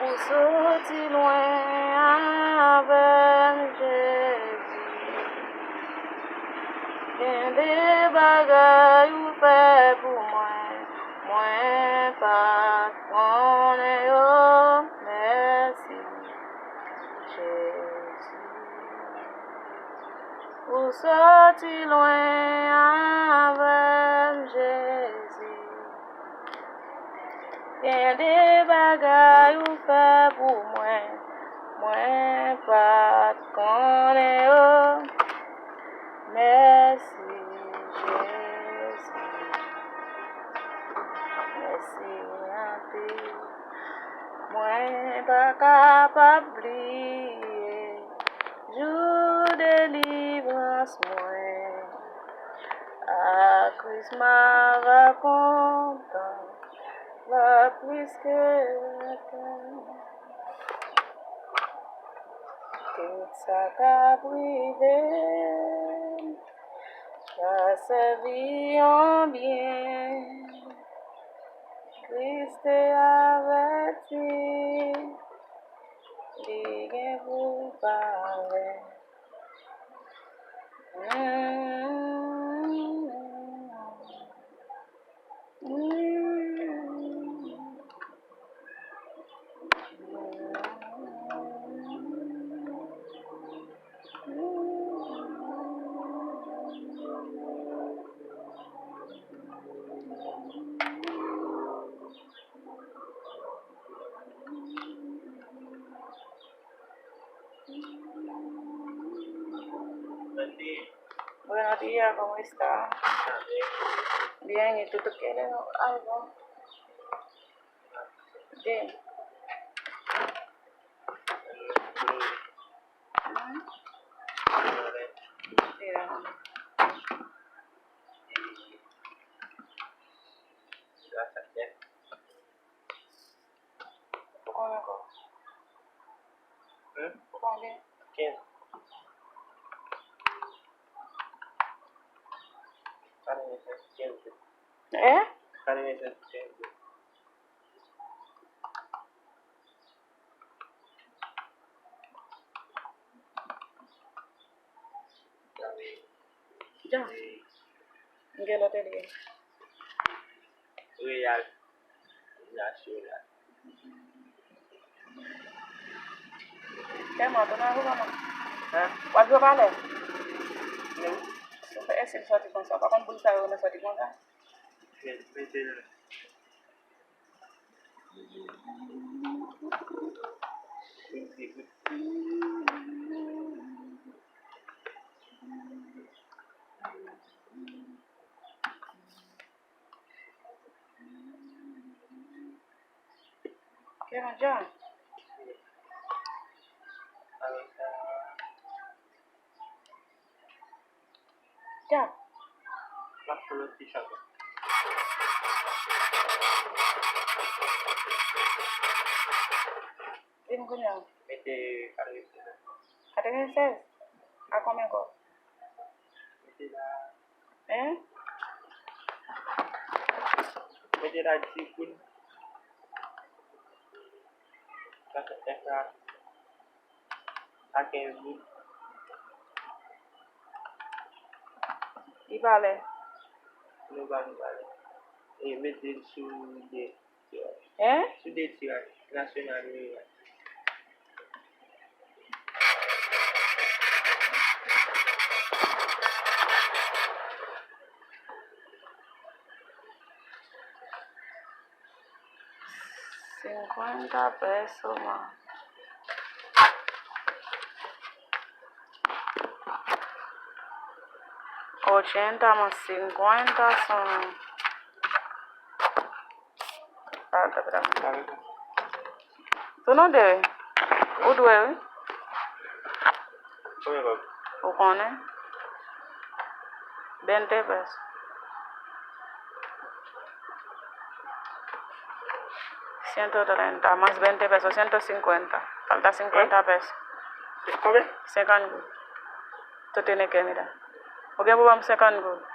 Ou sorti loin avec Jésus. Gen des bagailles ou fait pour moi pas connaît yo, merci Jésus. Ou sorti loin avec Jésus. Gen des bagailles ou fait pour moi pas connaît yo, merci Jésus. Merci un peu. Moi pas capable d'oublier jour de délivrance moi. À Christmas va content, va plus que tant. Tout ça qu'a privé, ça servi en bien. Christ est averti, il vous parler. Buenos días, ¿cómo está? Bien, ¿y tú te quieres algo? Bien. Mira. ¿Tú comes algo? ¿Tú comes bien? ¿Quién? Karen es suficiente. ¿Eh? Karen es suficiente. Ya. ¿En qué lotería? Real. Nacional. ¿Qué más? ¿Tú no has jugado más? ¿Ah? ¿Cuál juega vale? No. Es el sorti con sopa. ¿Cómo pulsa uno sorti con gas? Vete. ¿Qué más ya? Ya. La política. Dime cuñado. Vete Karen. ¿A te dices? ¿A comer algo? Vete la. ¿Eh? Vete la chicken. Esta. Aquí. ¿Y vale? No vale. Et mettez sous des tirages. ¿Eh? Sous des tirages. National. $50 más. $80 más 50 son... Espérate. ¿Tú no debes? ¿O debes? ¿O cones? 20 pesos. 130 más 20 pesos, 150. Falta 50 pesos. ¿Cómo? 50. Tú tienes que mirar. ¿Por qué vamos a 50?